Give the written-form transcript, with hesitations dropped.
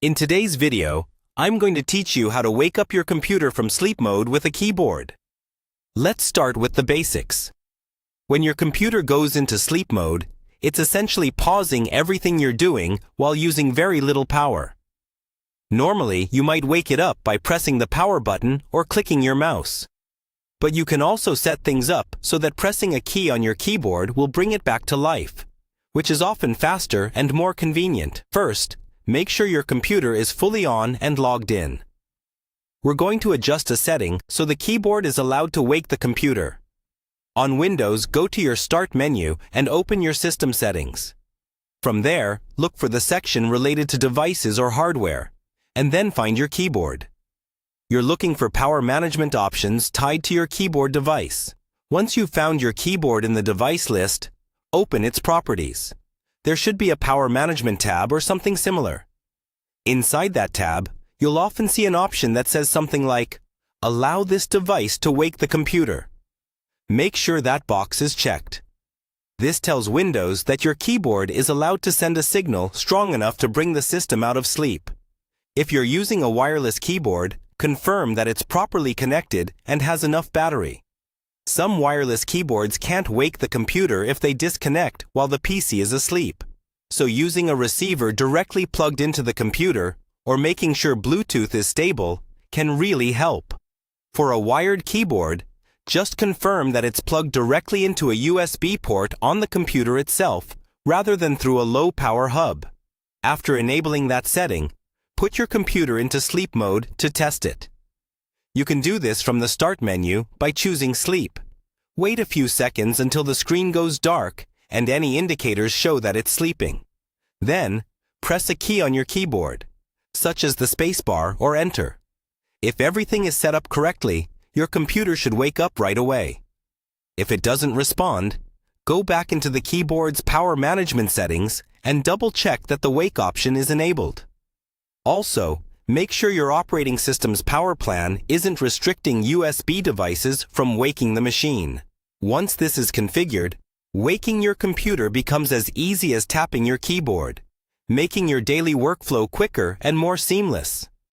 In today's video, I'm going to teach you how to wake up your computer from sleep mode with a keyboard. Let's start with the basics. When your computer goes into sleep mode, it's essentially pausing everything you're doing while using very little power. Normally, you might wake it up by pressing the power button or clicking your mouse. But you can also set things up so that pressing a key on your keyboard will bring it back to life, which is often faster and more convenient. First, make sure your computer is fully on and logged in. We're going to adjust a setting so the keyboard is allowed to wake the computer. On Windows, go to your Start menu and open your system settings. From there, look for the section related to devices or hardware, and then find your keyboard. You're looking for power management options tied to your keyboard device. Once you've found your keyboard in the device list, open its properties. There should be a power management tab or something similar. Inside that tab, you'll often see an option that says something like, "Allow this device to wake the computer." Make sure that box is checked. This tells Windows that your keyboard is allowed to send a signal strong enough to bring the system out of sleep. If you're using a wireless keyboard, confirm that it's properly connected and has enough battery. Some wireless keyboards can't wake the computer if they disconnect while the PC is asleep. So using a receiver directly plugged into the computer or making sure Bluetooth is stable can really help. For a wired keyboard, just confirm that it's plugged directly into a USB port on the computer itself rather than through a low-power hub. After enabling that setting, put your computer into sleep mode to test it. You can do this from the Start menu by choosing Sleep. Wait a few seconds until the screen goes dark and any indicators show that it's sleeping. Then, press a key on your keyboard, such as the spacebar or Enter. If everything is set up correctly, your computer should wake up right away. If it doesn't respond, go back into the keyboard's power management settings and double-check that the wake option is enabled. Also, make sure your operating system's power plan isn't restricting USB devices from waking the machine. Once this is configured, waking your computer becomes as easy as tapping your keyboard, making your daily workflow quicker and more seamless.